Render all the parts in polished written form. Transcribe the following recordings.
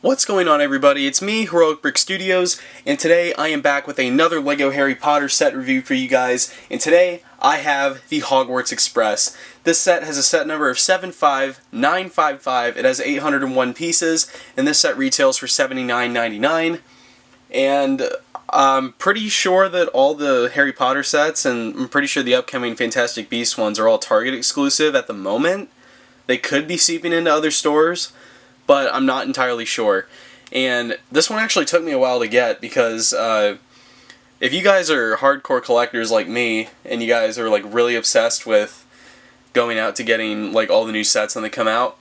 What's going on, everybody? It's me, Heroic Brick Studios, and today I am back with another LEGO Harry Potter set review for you guys, and today I have the Hogwarts Express. This set has a set number of 75955, it has 801 pieces, and this set retails for $79.99, and I'm pretty sure that all the Harry Potter sets, and I'm pretty sure the upcoming Fantastic Beasts ones are all Target exclusive at the moment. They could be seeping into other stores, but I'm not entirely sure. And this one actually took me a while to get because if you guys are hardcore collectors like me, and you guys are like really obsessed with going out to getting like all the new sets when they come out,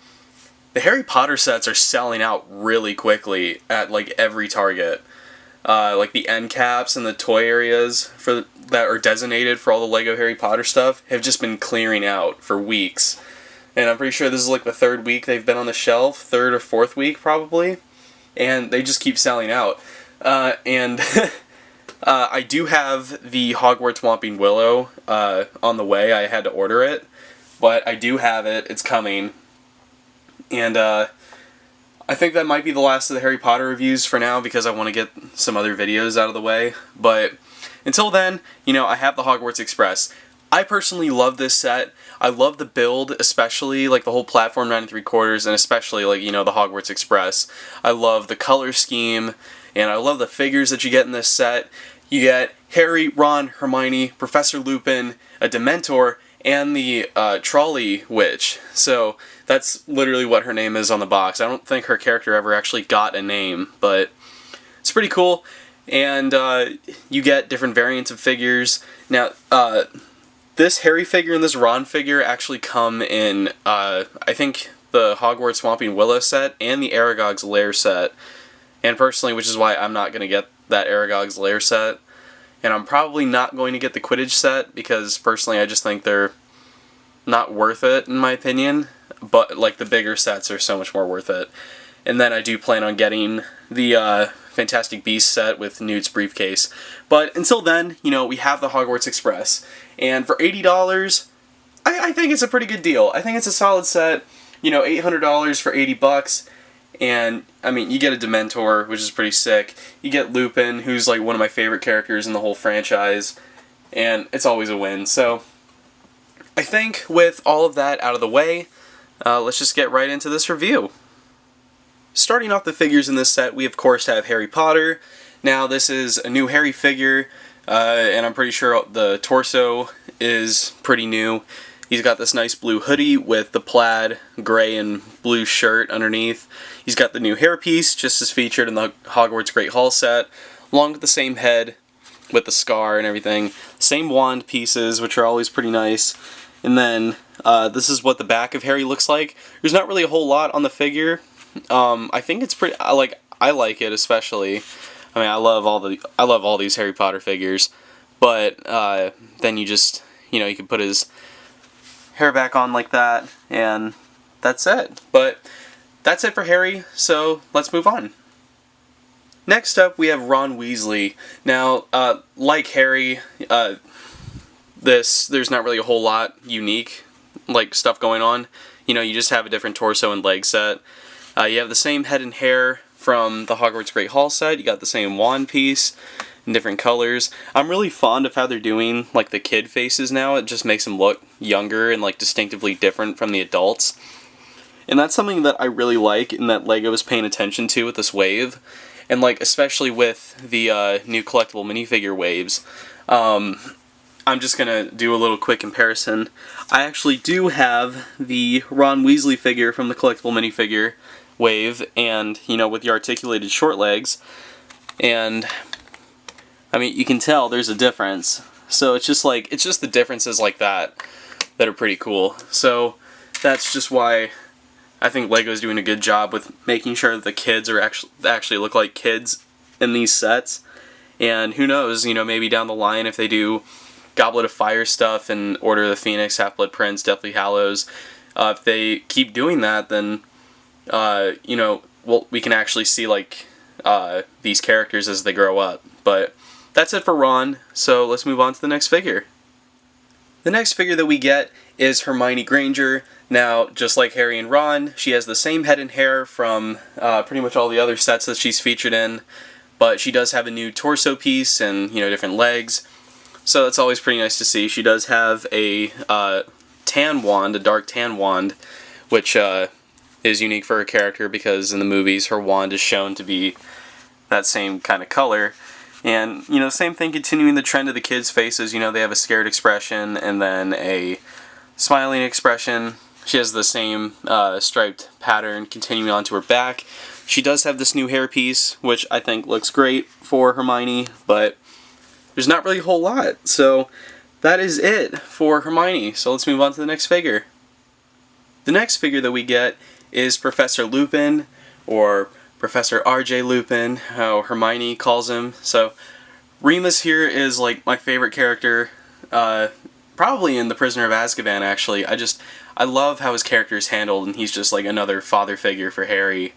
the Harry Potter sets are selling out really quickly at like every Target. Like the end caps and the toy areas that are designated for all the LEGO Harry Potter stuff have just been clearing out for weeks. And I'm pretty sure this is like the third week they've been on the shelf, third or fourth week probably, and they just keep selling out. I do have the Hogwarts Whomping Willow on the way. I had to order it, but I do have it. It's coming. And I think that might be the last of the Harry Potter reviews for now because I want to get some other videos out of the way. But until then, you know, I have the Hogwarts Express. I personally love this set. I love the build, especially like the whole platform 9 3/4, and especially like, you know, the Hogwarts Express. I love the color scheme, and I love the figures that you get in this set. You get Harry, Ron, Hermione, Professor Lupin, a Dementor, and the Trolley witch. So that's literally what her name is on the box. I don't think her character ever actually got a name, but it's pretty cool. And you get different variants of figures. Now, this Harry figure and this Ron figure actually come in, I think, the Hogwarts Swamping Willow set and the Aragog's Lair set. And personally, which is why I'm not going to get that Aragog's Lair set. And I'm probably not going to get the Quidditch set because, personally, I just think they're not worth it, in my opinion. But, like, the bigger sets are so much more worth it. And then I do plan on getting the Fantastic Beasts set with Newt's briefcase. But until then, you know, we have the Hogwarts Express. And for $80, I think it's a pretty good deal. I think it's a solid set. You know, $800 for $80. And, I mean, you get a Dementor, which is pretty sick. You get Lupin, who's like one of my favorite characters in the whole franchise. And it's always a win. So, I think with all of that out of the way, let's just get right into this review. Starting off the figures in this set, we of course have Harry Potter. Now this is a new Harry figure, and I'm pretty sure the torso is pretty new. He's got this nice blue hoodie with the plaid gray and blue shirt underneath. He's got the new hairpiece, just as featured in the Hogwarts Great Hall set, along with the same head with the scar and everything. Same wand pieces, which are always pretty nice. And then this is what the back of Harry looks like. There's not really a whole lot on the figure. I think it's pretty. I like it especially. I mean, I love all these Harry Potter figures, but then you just, you know, you can put his hair back on like that, and that's it. But that's it for Harry. So let's move on. Next up, we have Ron Weasley. Now, like Harry, there's not really a whole lot unique like stuff going on. You know, you just have a different torso and leg set. You have the same head and hair from the Hogwarts Great Hall set. You got the same wand piece in different colors. I'm really fond of how they're doing like the kid faces now. It just makes them look younger and like distinctively different from the adults. And that's something that I really like and that LEGO is paying attention to with this wave. And like especially with the new collectible minifigure waves. I'm just gonna do a little quick comparison. I actually do have the Ron Weasley figure from the collectible minifigure wave, and you know, with the articulated short legs, and I mean, you can tell there's a difference. So it's just the differences like that are pretty cool. So that's just why I think LEGO's doing a good job with making sure that the kids are actually look like kids in these sets. And who knows, you know, maybe down the line if they do Goblet of Fire stuff and Order of the Phoenix, Half-Blood Prince, Deathly Hallows, if they keep doing that, then you know, well, we can actually see like these characters as they grow up. But that's it for Ron, so let's move on to the next figure. The next figure that we get is Hermione Granger. Now, just like Harry and Ron, she has the same head and hair from pretty much all the other sets that she's featured in, but she does have a new torso piece and, different legs, so that's always pretty nice to see. She does have a tan wand, a dark tan wand, which is unique for her character because in the movies her wand is shown to be that same kind of color. And, same thing, continuing the trend of the kids' faces. They have a scared expression and then a smiling expression. She has the same striped pattern continuing onto her back. She does have this new hairpiece, which I think looks great for Hermione, but there's not really a whole lot. So that is it for Hermione. So let's move on to the next figure. The next figure that we get is Professor Lupin, or Professor R.J. Lupin, how Hermione calls him. So Remus here is like my favorite character, probably in The Prisoner of Azkaban, actually. I love how his character is handled, and he's just like another father figure for Harry.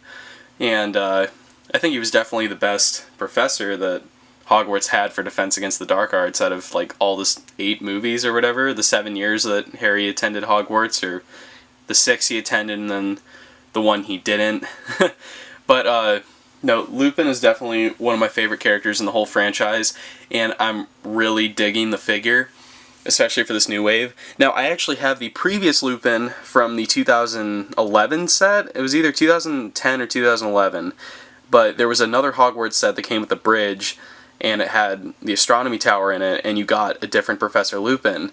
And I think he was definitely the best professor that Hogwarts had for Defense Against the Dark Arts out of like all the 8 movies or whatever, the 7 years that Harry attended Hogwarts, or the 6 he attended and then the 1 he didn't. But no, Lupin is definitely one of my favorite characters in the whole franchise, and I'm really digging the figure, especially for this new wave. Now, I actually have the previous Lupin from the 2011 set. It was either 2010 or 2011, but there was another Hogwarts set that came with the bridge, and it had the astronomy tower in it, and you got a different Professor Lupin.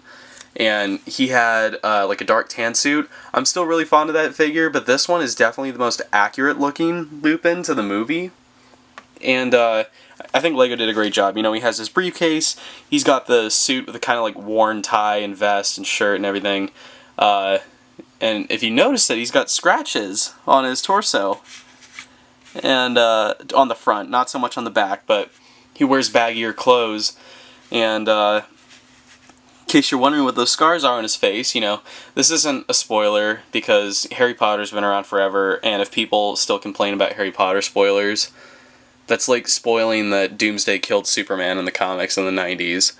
And he had like a dark tan suit. I'm still really fond of that figure, but this one is definitely the most accurate looking Lupin to the movie. And I think LEGO did a great job. He has his briefcase, he's got the suit with the kind of like worn tie and vest and shirt and everything. And if you notice that he's got scratches on his torso. And on the front, not so much on the back, but he wears baggier clothes. And in case you're wondering what those scars are on his face, this isn't a spoiler because Harry Potter's been around forever, and if people still complain about Harry Potter spoilers, that's like spoiling that Doomsday killed Superman in the comics in the 90s.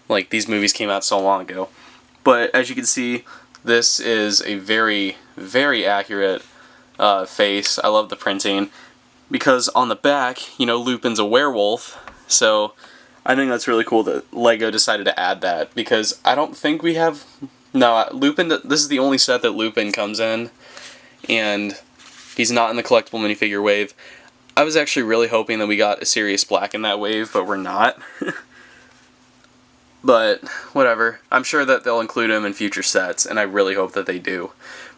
Like, these movies came out so long ago. But as you can see, this is a very, very accurate face. I love the printing because on the back, Lupin's a werewolf, so I think that's really cool that LEGO decided to add that, because I don't think we have... No, Lupin, this is the only set that Lupin comes in, and he's not in the collectible minifigure wave. I was actually really hoping that we got a Sirius Black in that wave, but we're not. But, whatever. I'm sure that they'll include him in future sets, and I really hope that they do.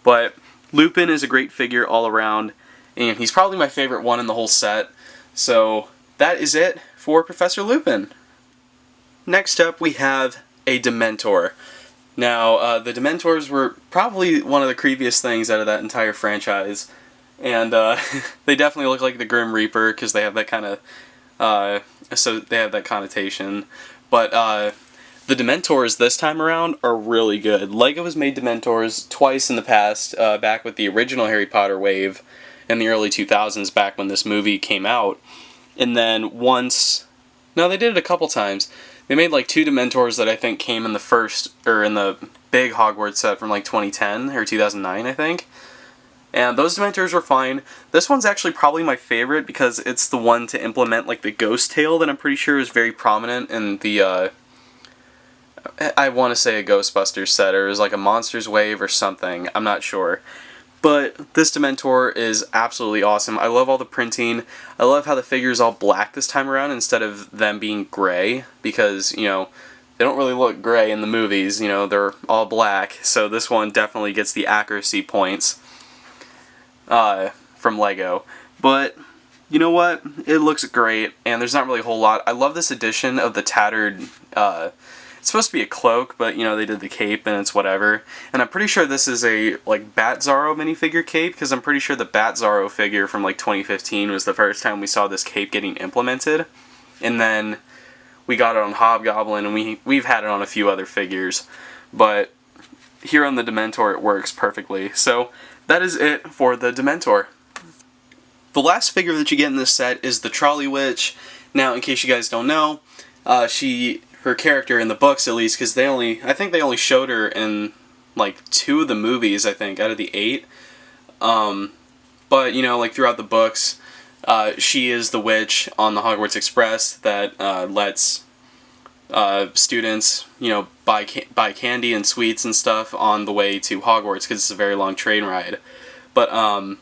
But Lupin is a great figure all around, and he's probably my favorite one in the whole set. So that is it for Professor Lupin. Next up, we have a Dementor. Now, the Dementors were probably one of the creepiest things out of that entire franchise, and they definitely look like the Grim Reaper because they have that kind of, so they have that connotation. But the Dementors this time around are really good. LEGO has made Dementors twice in the past, back with the original Harry Potter wave in the early 2000s, back when this movie came out, and then once. No, they did it a couple times. They made like 2 Dementors that I think came in the first, or in the big Hogwarts set from like 2010 or 2009, I think. And those Dementors were fine. This one's actually probably my favorite because it's the one to implement like the ghost tail that I'm pretty sure is very prominent in the, I want to say a Ghostbusters set, or it was like a Monsters wave or something. I'm not sure. But this Dementor is absolutely awesome. I love all the printing. I love how the figure is all black this time around instead of them being gray, because, they don't really look gray in the movies, they're all black. So this one definitely gets the accuracy points from LEGO. But, you know what? It looks great, and there's not really a whole lot. I love this edition of the tattered... It's supposed to be a cloak, but, they did the cape, and it's whatever. And I'm pretty sure this is a, like, Bat Zorro minifigure cape, because I'm pretty sure the Bat Zorro figure from, like, 2015 was the first time we saw this cape getting implemented. And then we got it on Hobgoblin, and we've had it on a few other figures. But here on the Dementor, it works perfectly. So that is it for the Dementor. The last figure that you get in this set is the Trolley Witch. Now, in case you guys don't know, her character in the books, at least, because I think they only showed her in like 2 of the movies, I think, out of the 8. But, you know, like throughout the books, she is the witch on the Hogwarts Express that lets students, you know, buy candy and sweets and stuff on the way to Hogwarts, because it's a very long train ride. But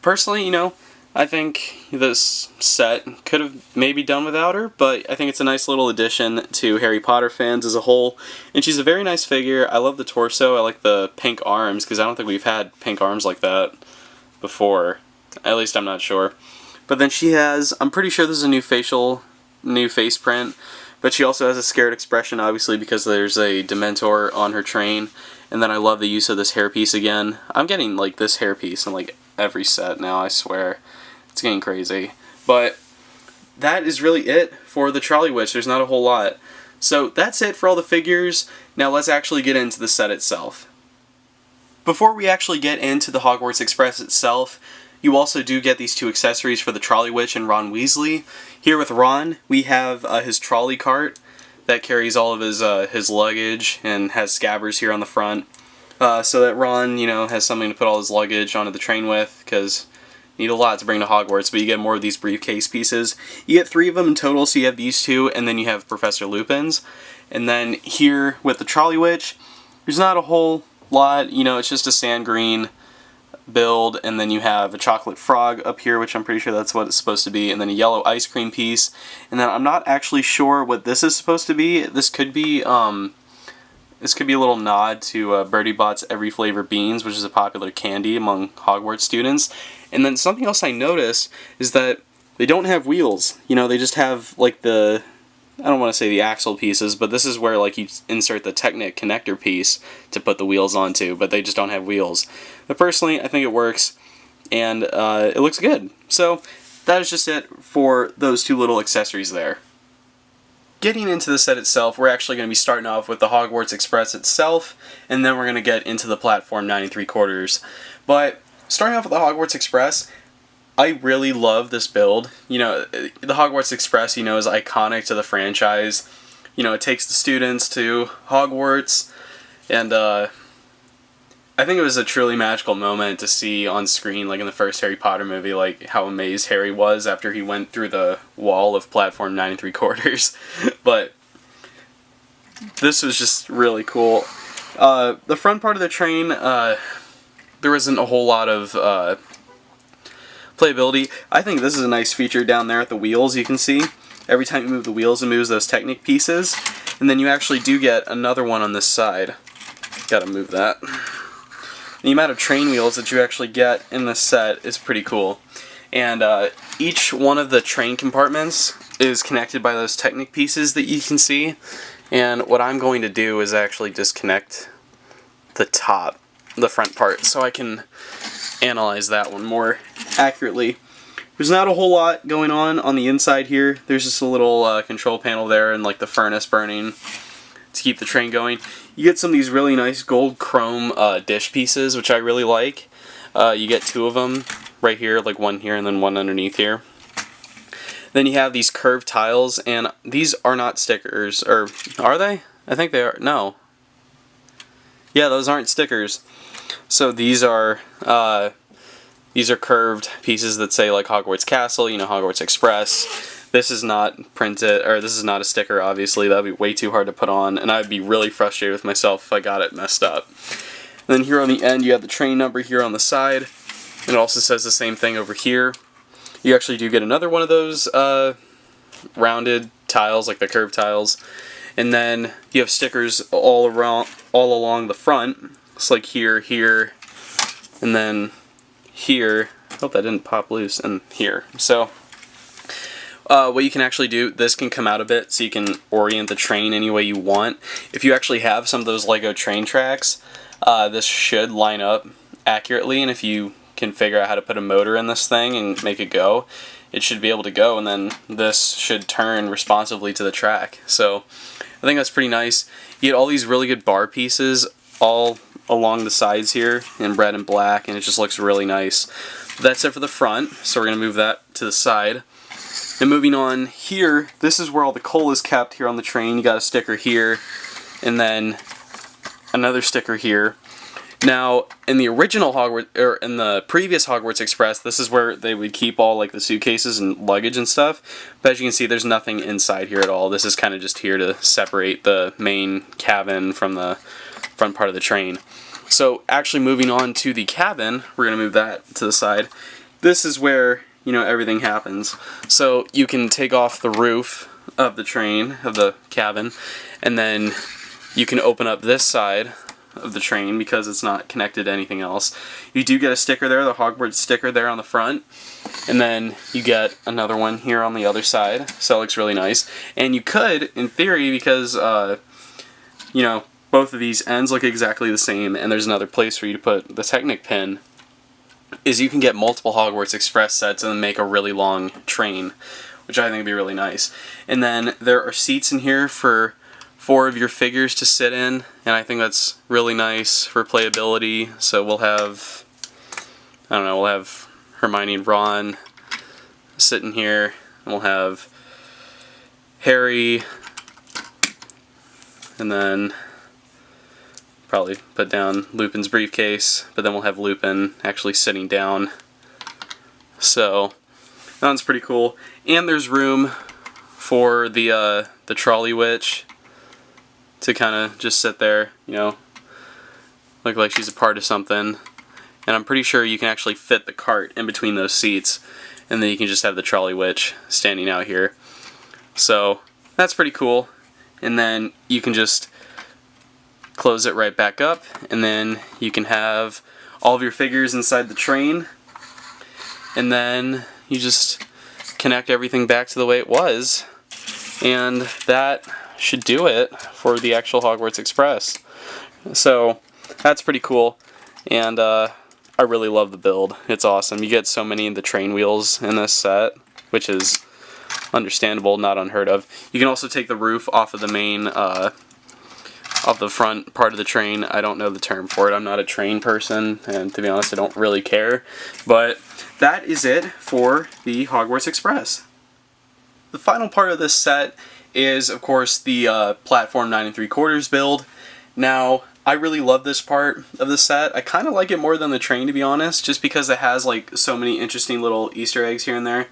personally, you know, I think this set could have maybe done without her, but I think it's a nice little addition to Harry Potter fans as a whole. And she's a very nice figure. I love the torso. I like the pink arms, because I don't think we've had pink arms like that before. At least I'm not sure. But then she has, I'm pretty sure this is a new face print, but she also has a scared expression, obviously, because there's a Dementor on her train. And then I love the use of this hairpiece again. I'm getting like this hairpiece in like every set now, I swear. It's getting crazy. But that is really it for the Trolley Witch. There's not a whole lot. So that's it for all the figures. Now let's actually get into the set itself. Before we actually get into the Hogwarts Express itself, you also do get these 2 accessories for the Trolley Witch and Ron Weasley. Here with Ron, we have his trolley cart that carries all of his luggage and has scabbers here on the front. So that Ron, you know, has something to put all his luggage onto the train with, because you need a lot to bring to Hogwarts, but you get more of these briefcase pieces. You get 3 of them in total, so you have these 2, and then you have Professor Lupin's. And then here with the Trolley Witch, there's not a whole lot, you know, it's just a sand green build, and then you have a chocolate frog up here, which I'm pretty sure that's what it's supposed to be, and then a yellow ice cream piece. And then I'm not actually sure what this is supposed to be. This could be a little nod to Bertie Bott's Every Flavor Beans, which is a popular candy among Hogwarts students. And then something else I noticed is that they don't have wheels. You know, they just have like the, I don't want to say the axle pieces, but this is where like you insert the Technic connector piece to put the wheels onto, but they just don't have wheels. But personally, I think it works, and it looks good. So that is just it for those 2 little accessories there. Getting into the set itself, we're actually going to be starting off with the Hogwarts Express itself, and then we're going to get into the platform 9 3/4. But starting off with the Hogwarts Express, I really love this build. You know, the Hogwarts Express, you know, is iconic to the franchise. You know, it takes the students to Hogwarts, and I think it was a truly magical moment to see on screen, like in the first Harry Potter movie, like how amazed Harry was after he went through the wall of platform 9 3/4. But this was just really cool. The front part of the train, there isn't a whole lot of playability. I think this is a nice feature down there at the wheels. You can see every time you move the wheels, it moves those Technic pieces, and then you actually do get another one on this side. Gotta move that. The amount of train wheels that you actually get in this set is pretty cool. And each one of the train compartments is connected by those Technic pieces that you can see. And what I'm going to do is actually disconnect the front part, so I can analyze that one more accurately. There's not a whole lot going on the inside here. There's just a little control panel there and like the furnace burning to keep the train going. You get some of these really nice gold chrome dish pieces, which I really like. You get 2 of them right here, like one here and then one underneath here. Then you have these curved tiles, and these are not stickers, or are they? I think they are. No. Yeah, those aren't stickers. So these are curved pieces that say like Hogwarts Castle, you know, Hogwarts Express. This is not printed, or this is not a sticker, obviously. That would be way too hard to put on, and I'd be really frustrated with myself if I got it messed up. And then here on the end, you have the train number here on the side. It also says the same thing over here. You actually do get another one of those rounded tiles, like the curved tiles. And then you have stickers all along the front. It's like here, here, and then here. I hope that didn't pop loose, and here. So what you can actually do, this can come out a bit so you can orient the train any way you want. If you actually have some of those LEGO train tracks, this should line up accurately, and if you can figure out how to put a motor in this thing and make it go, it should be able to go, and then this should turn responsively to the track. So I think that's pretty nice. You get all these really good bar pieces all along the sides here in red and black, and it just looks really nice. That's it for the front, so we're going to move that to the side. And moving on here, this is where all the coal is kept here on the train. You got a sticker here, and then another sticker here. Now, in the original Hogwarts, or in the previous Hogwarts Express, this is where they would keep all like the suitcases and luggage and stuff. But as you can see, there's nothing inside here at all. This is kind of just here to separate the main cabin from the front part of the train. So, actually moving on to the cabin, we're going to move that to the side. This is where, you know, everything happens. So, you can take off the roof of the train, of the cabin, and then you can open up this side of the train because it's not connected to anything else. You do get a sticker there, the Hogwarts sticker there on the front, and then you get another one here on the other side, so it looks really nice. And you could, in theory, because you know, both of these ends look exactly the same, and there's another place for you to put the Technic pin, is you can get multiple Hogwarts Express sets and make a really long train, which I think would be really nice. And then there are seats in here for 4 of your figures to sit in, and I think that's really nice for playability. So we'll have, I don't know, we'll have Hermione and Ron sitting here, and we'll have Harry, and then probably put down Lupin's briefcase, but then we'll have Lupin actually sitting down. So that one's pretty cool. And there's room for the Trolley Witch to kind of just sit there, you know, look like she's a part of something. And I'm pretty sure you can actually fit the cart in between those seats, and then you can just have the Trolley Witch standing out here. So that's pretty cool. And then you can just close it right back up, and then you can have all of your figures inside the train, and then you just connect everything back to the way it was, and that should do it for the actual Hogwarts Express. So that's pretty cool, and I really love the build. It's awesome. You get so many of the train wheels in this set, which is understandable, not unheard of. You can also take the roof off of the main, off the front part of the train. I don't know the term for it. I'm not a train person, and to be honest, I don't really care. But that is it for the Hogwarts Express. The final part of this set is, of course, the platform 9 3/4 build. Now, I really love this part of the set. I kind of like it more than the train, to be honest, just because it has like so many interesting little Easter eggs here and there.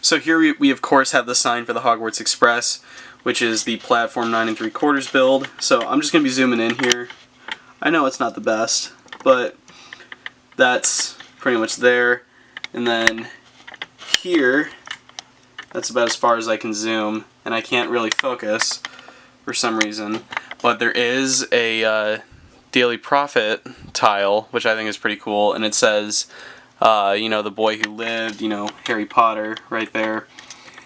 So here we of course have the sign for the Hogwarts Express, which is the platform 9 3/4 build. So I'm just going to be zooming in here. I know it's not the best, but that's pretty much there. And then here, that's about as far as I can zoom, and I can't really focus for some reason. But there is a Daily Prophet tile, which I think is pretty cool, and it says, you know, the boy who lived, you know, Harry Potter right there.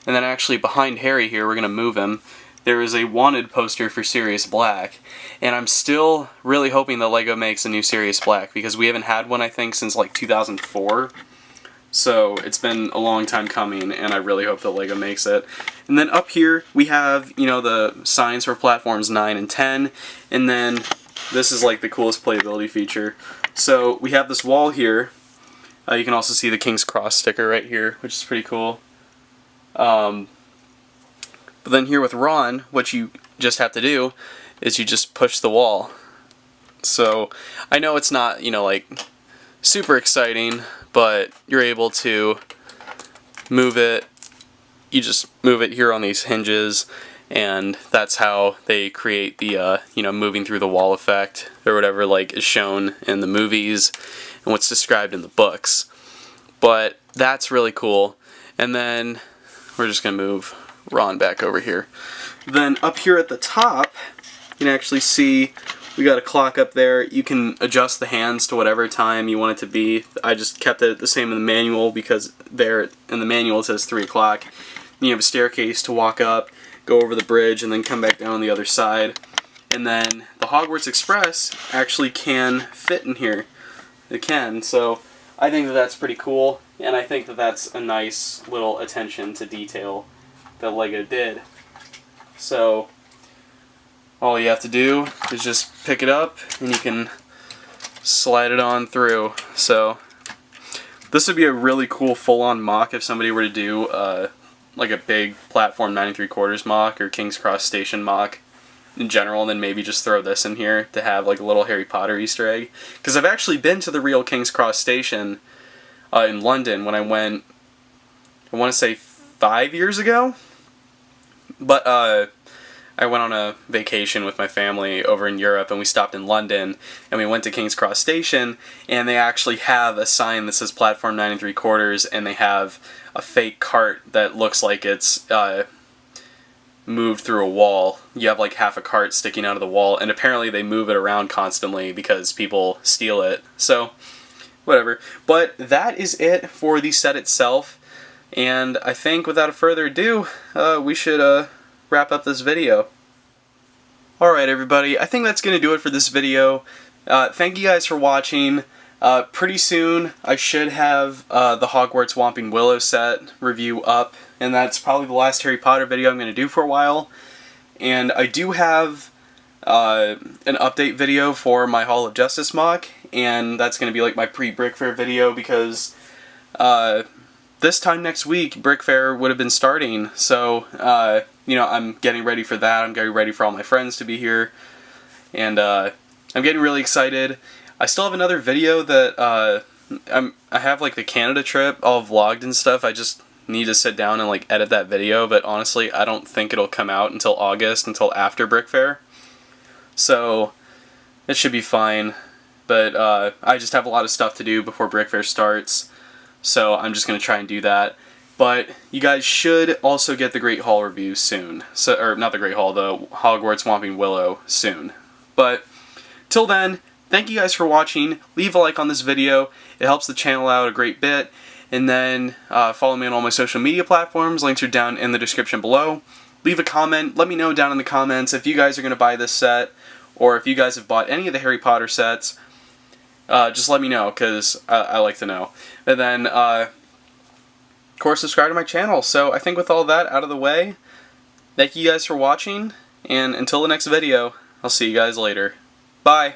And then actually behind Harry here, we're going to move him, there is a wanted poster for Sirius Black. And I'm still really hoping that LEGO makes a new Sirius Black, because we haven't had one, I think, since like 2004. So it's been a long time coming, and I really hope that LEGO makes it. And then up here, we have, you know, the signs for platforms 9 and 10. And then this is like the coolest playability feature. So we have this wall here. You can also see the King's Cross sticker right here, which is pretty cool. But then here with Ron, what you just have to do is you just push the wall. So I know it's not, you know, like super exciting, but you're able to move it. You just move it here on these hinges, and that's how they create the you know, moving through the wall effect, or whatever like is shown in the movies and what's described in the books. But that's really cool. And then we're just gonna move Ron back over here. Then up here at the top, you can actually see we got a clock up there. You can adjust the hands to whatever time you want it to be. I just kept it the same in the manual, because there in the manual it says 3 o'clock. You have a staircase to walk up, go over the bridge, and then come back down on the other side. And then the Hogwarts Express actually can fit in here. It can, so I think that that's pretty cool, and I think that that's a nice little attention to detail that LEGO did. So all you have to do is just pick it up, and you can slide it on through. So this would be a really cool full-on mock if somebody were to do like a big platform 9 3/4 MOC or King's Cross Station MOC in general, and then maybe just throw this in here to have like a little Harry Potter Easter egg. Because I've actually been to the real King's Cross Station in London when I went, I want to say 5 years ago, but I went on a vacation with my family over in Europe, and we stopped in London, and we went to King's Cross Station, and they actually have a sign that says platform 9 3/4, and they have a fake cart that looks like it's moved through a wall. You have like half a cart sticking out of the wall, and apparently they move it around constantly because people steal it. So, whatever. But that is it for the set itself, and I think without further ado, we should wrap up this video. Alright everybody, I think that's going to do it for this video. Thank you guys for watching. Pretty soon I should have the Hogwarts Whomping Willow set review up, and that's probably the last Harry Potter video I'm going to do for a while. And I do have an update video for my Hall of Justice MOC, and that's going to be like my pre-Brick Fair video, because this time next week Brick Fair would have been starting, so you know, I'm getting ready for that. I'm getting ready for all my friends to be here, and I'm getting really excited. I still have another video that I have like the Canada trip all vlogged and stuff. I just need to sit down and like edit that video, but honestly I don't think it'll come out until August, until after Brick Fair, so it should be fine. But I just have a lot of stuff to do before Brick Fair starts, so I'm just gonna try and do that. But you guys should also get the Great Hall review soon. So, or not the Great Hall, the Hogwarts Whomping Willow soon. But till then, thank you guys for watching. Leave a like on this video. It helps the channel out a great bit. And then follow me on all my social media platforms. Links are down in the description below. Leave a comment. Let me know down in the comments if you guys are going to buy this set, or if you guys have bought any of the Harry Potter sets. Just let me know, because I like to know. And then of course, subscribe to my channel. So I think with all that out of the way, thank you guys for watching, and until the next video, I'll see you guys later. Bye!